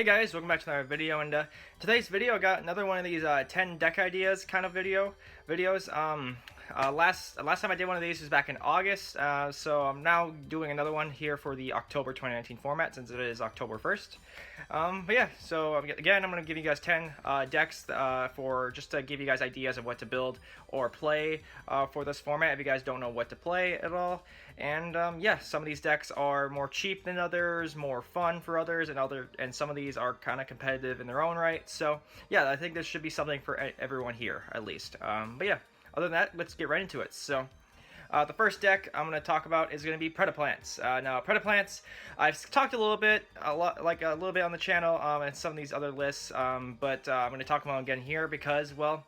guys, welcome back to another video, and today's video I got another one of these 10 deck ideas kind of videos. Last time I did one of these was back in August, so I'm now doing another one here for the October 2019 format since it is October 1st. But yeah, so again, I'm going to give you guys 10 decks for just to give you guys ideas of what to build or play for this format if you guys don't know what to play at all. And yeah, some of these decks are more cheap than others, more fun for others, and some of these are kind of competitive in their own right. So yeah, I think there should be something for everyone here at least. But yeah. Other than that, let's get right into it. So, the first deck I'm going to talk about is going to be ProtoPlants. Now, ProtoPlants, I've talked a little bit on the channel and some of these other lists, but I'm going to talk about them again here because, well,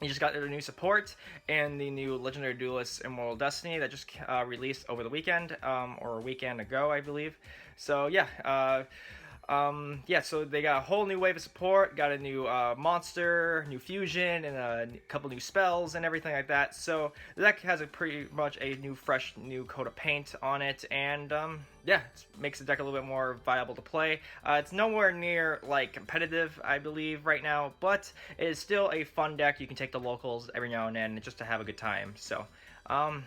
you just got their new support and the new Legendary Duelist Immortal Destiny that just released over the weekend, or a weekend ago, I believe. So, yeah. Yeah, so they got a whole new wave of support, got a new monster, new fusion, and a couple new spells and everything like that. So the deck has a pretty much a fresh new coat of paint on it, and yeah, it makes the deck a little bit more viable to play. It's nowhere near like competitive, I believe, right now, but it is still a fun deck. You can take the locals every now and then just to have a good time. So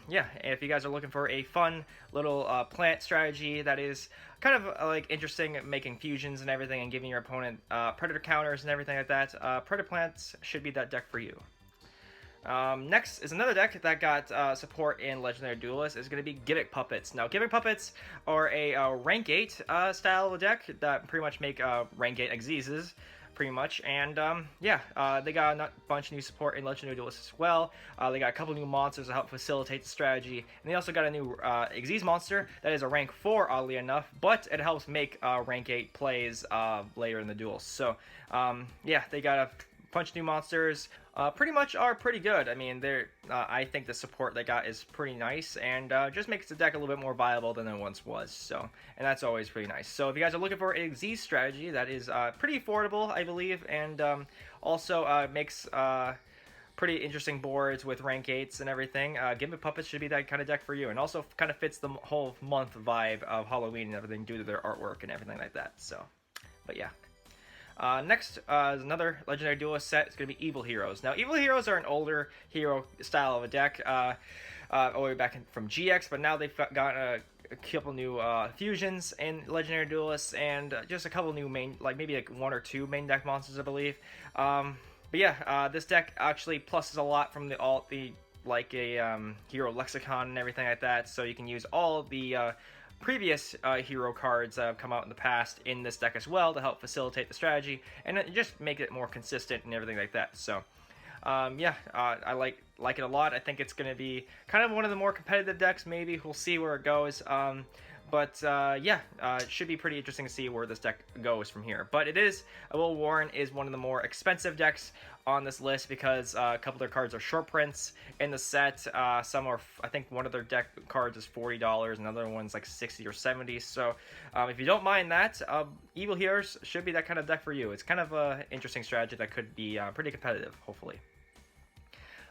yeah, if you guys are looking for a fun little plant strategy that is kind of like interesting at making fusions and everything and giving your opponent predator counters and everything like that, ProtoPlants should be that deck for you. Next is another deck that got support in Legendary Duelist. Is going to be Gimmick Puppets. Now, Gimmick Puppets are a rank 8 style of a deck that pretty much make rank 8 Xyzes, pretty much, and yeah, they got a bunch of new support in Legendary Duelist as well. They got a couple new monsters to help facilitate the strategy, and they also got a new Xyz monster that is a rank 4, oddly enough, but it helps make rank 8 plays later in the duels. So yeah, they got a bunch of new monsters. Pretty much are pretty good. I mean, I think the support they got is pretty nice, and just makes the deck a little bit more viable than it once was. So, and that's always pretty nice. So if you guys are looking for a Z strategy that is pretty affordable, I believe, and also makes pretty interesting boards with rank 8s and everything, Gimmick Puppets should be that kind of deck for you, and also kind of fits the whole month vibe of Halloween and everything due to their artwork and everything like that. So, but yeah. Next is another Legendary Duelist set. It's going to be Evil Heroes. Now, Evil Heroes are an older hero style of a deck, all the way back from GX, but now they've got a couple new fusions in Legendary Duelists, and just a couple new main, like maybe like 1 or 2 main deck monsters, I believe. But yeah, this deck actually pluses a lot from like a hero lexicon and everything like that, so you can use all the previous hero cards that have come out in the past in this deck as well to help facilitate the strategy and just make it more consistent and everything like that. So yeah, I like it a lot. I think it's going to be kind of one of the more competitive decks. Maybe we'll see where it goes. But yeah, it should be pretty interesting to see where this deck goes from here. But it is, I will warn, is one of the more expensive decks on this list because a couple of their cards are short prints in the set. Some are, I think one of their deck cards is $40, another one's like 60 or 70. So if you don't mind that, Evil Heroes should be that kind of deck for you. It's kind of an interesting strategy that could be pretty competitive, hopefully.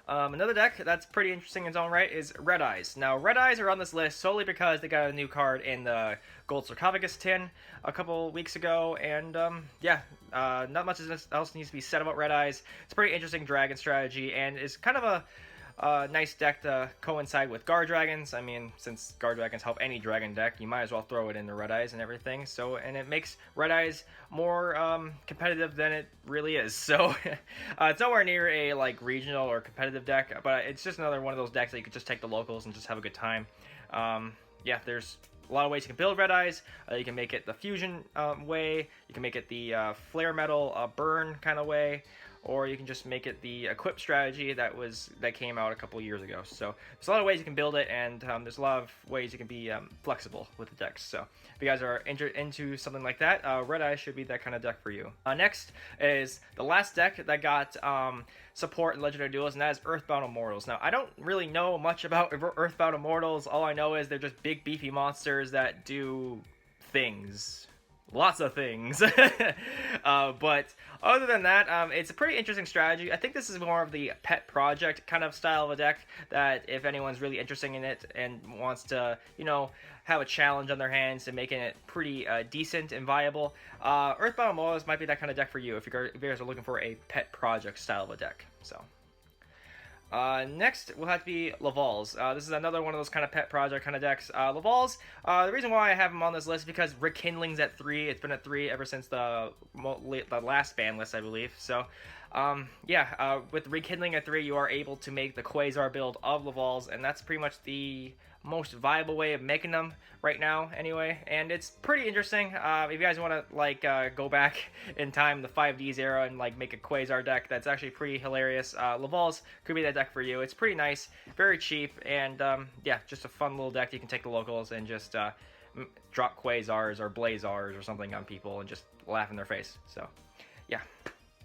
Another deck that's pretty interesting in its own right is Red Eyes. Now, Red Eyes are on this list solely because they got a new card in the Gold Sarcophagus tin a couple weeks ago, and yeah, not much else needs to be said about Red Eyes. It's a pretty interesting dragon strategy, and it's kind of a nice deck to coincide with Guard Dragons. I mean, since Guard Dragons help any dragon deck, you might as well throw it in the Red Eyes and everything. So, and it makes Red Eyes more competitive than it really is. So, it's nowhere near a like regional or competitive deck, but it's just another one of those decks that you could just take the locals and just have a good time. Yeah, there's a lot of ways you can build Red Eyes. You can make it the fusion way. You can make it the flare metal burn kind of way. Or you can just make it the equip strategy that came out a couple years ago. So there's a lot of ways you can build it, and there's a lot of ways you can be flexible with the decks. So if you guys are into something like that, Red Eye should be that kind of deck for you. Next is the last deck that got support in Legendary Duels, and that is Earthbound Immortals. Now, I don't really know much about Earthbound Immortals. All I know is they're just big, beefy monsters that do things. lots of things. But other than that, it's a pretty interesting strategy. I think this is more of the pet project kind of style of a deck that if anyone's really interested in it and wants to, you know, have a challenge on their hands and making it pretty decent and viable, Earthbound Moas might be that kind of deck for you if you guys are looking for a pet project style of a deck. So. Next will have to be Laval's. This is another one of those kind of pet project kind of decks. Laval's, the reason why I have him on this list is because Rekindling's at 3. It's been at 3 ever since the last ban list, I believe. So, with Rekindling at 3, you are able to make the Quasar build of Laval's, and that's pretty much the most viable way of making them right now anyway, and it's pretty interesting. If you guys want to like go back in time, the 5Ds era, and like make a Quasar deck, that's actually pretty hilarious. Laval's could be that deck for you. It's pretty nice, very cheap, and just a fun little deck. You can take the locals and just drop Quasars or Blazars or something on people and just laugh in their face. So yeah.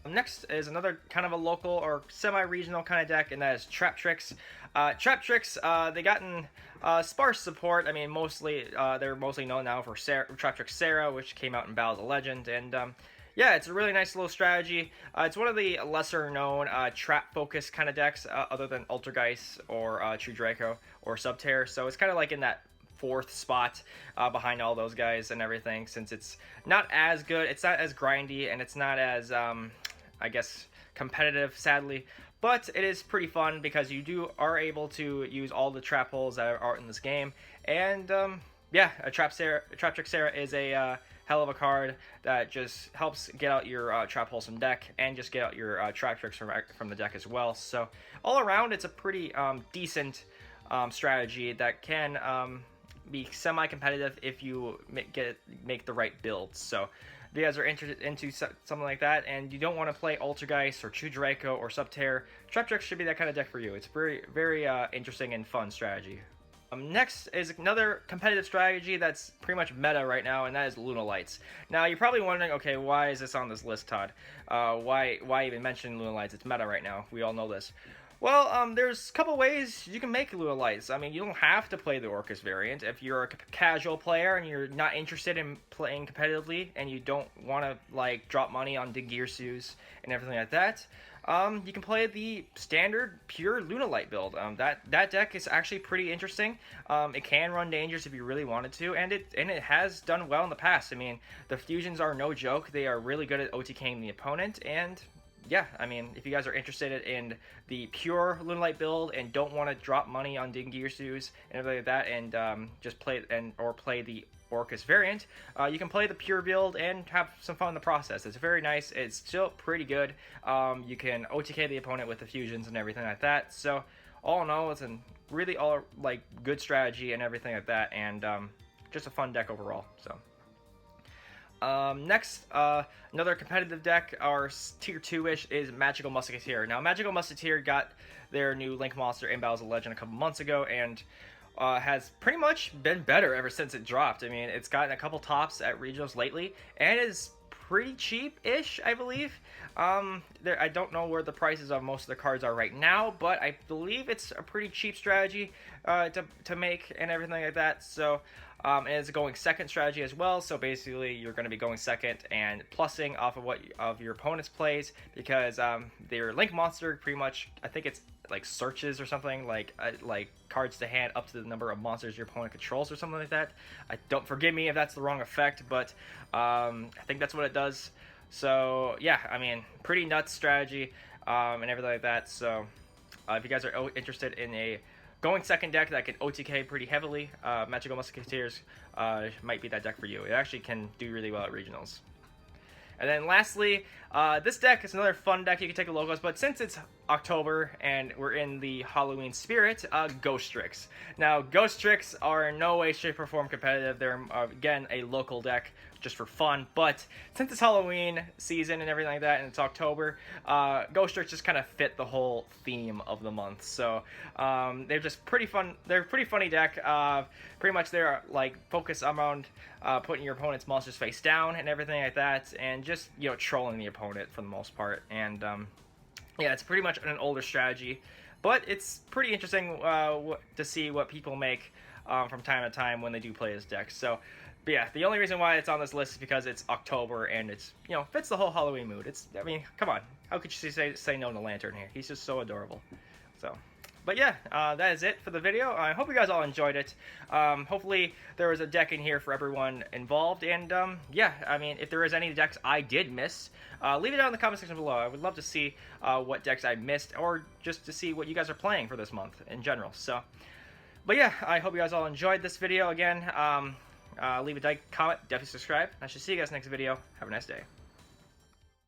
Next is another kind of a local or semi-regional kind of deck, and that is Traptrix. Traptrix, they gotten sparse support. I mean, mostly they're mostly known now for Traptrix Sarah, which came out in Battles of Legend, and it's a really nice little strategy. It's one of the lesser-known trap-focused kind of decks, other than Ultrageist or True Draco or Subterror. So it's kind of like in that 4th spot behind all those guys and everything, since it's not as good, it's not as grindy, and it's not as I guess competitive, sadly, but it is pretty fun because you are able to use all the trap holes that are in this game, and a Traptrix Sarah is a hell of a card that just helps get out your trap holes from deck and just get out your Traptrix from the deck as well. So all around, it's a pretty decent strategy that can be semi-competitive if you make the right builds. So if you guys are interested into something like that and you don't want to play Ultrageist or True Draco or Subterror, Traptrix should be that kind of deck for you. It's very, very interesting and fun strategy. Next is another competitive strategy that's pretty much meta right now, and that is Lunar Lights. Now, you're probably wondering, okay, why is this on this list, Todd? Why even mention Lunar Lights? It's meta right now. We all know this. Well, there's a couple ways you can make Lunar Lights. I mean, you don't have to play the Orcus variant. If you're a casual player and you're not interested in playing competitively and you don't want to, like, drop money on Dingirsus and everything like that, you can play the standard pure Lunar Light build. That deck is actually pretty interesting. It can run dangers if you really wanted to, and it has done well in the past. I mean, the fusions are no joke. They are really good at OTKing the opponent, and yeah, I mean, if you guys are interested in the pure Lunar Light build and don't want to drop money on Dingirsus and everything like that, and just play the Orcus variant, you can play the pure build and have some fun in the process. It's very nice. It's still pretty good. You can OTK the opponent with the fusions and everything like that. So all in all, it's a really good strategy and everything like that, and just a fun deck overall. So. Next, another competitive deck, our tier 2-ish, is Magical Musketeer. Now, Magical Musketeer got their new Link monster in Battles of Legend a couple months ago, and has pretty much been better ever since it dropped. I mean, it's gotten a couple tops at regionals lately, and is pretty cheap-ish, I believe. I don't know where the prices of most of the cards are right now, but I believe it's a pretty cheap strategy to make and everything like that. So, and it's a going second strategy as well. So basically, you're going to be going second and plussing off of your opponent's plays, because their Link monster pretty much, I think it's like searches or something, like cards to hand up to the number of monsters your opponent controls or something like that. Don't forgive me if that's the wrong effect, but I think that's what it does. So yeah, I mean, pretty nuts strategy and everything like that. So if you guys are interested in a going second deck that can OTK pretty heavily, Magical Musketeers might be that deck for you. It actually can do really well at regionals. And then lastly, this deck is another fun deck you can take a locals, but since it's October and we're in the Halloween spirit, Ghostrix. Now, Ghostrix are in no way, shape, or form competitive. They're, again, a local deck just for fun, but since it's Halloween season and everything like that, and it's October, Ghostrix just kind of fit the whole theme of the month. So they're just pretty fun. They're a pretty funny deck. Pretty much they're like focused around putting your opponent's monsters face down and everything like that, and just, you know, trolling the opponent for the most part. And yeah, it's pretty much an older strategy, but it's pretty interesting to see what people make from time to time when they do play this deck. So But yeah, the only reason why it's on this list is because it's October and it's, you know, fits the whole Halloween mood. It's, I mean, come on. How could you say no to Lantern here? He's just so adorable. So, but yeah, that is it for the video. I hope you guys all enjoyed it. Hopefully there was a deck in here for everyone involved. And yeah, I mean, if there is any decks I did miss, leave it down in the comment section below. I would love to see what decks I missed, or just to see what you guys are playing for this month in general. So, but yeah, I hope you guys all enjoyed this video again. Leave a like, comment, definitely subscribe. I should see you guys next video. Have a nice day.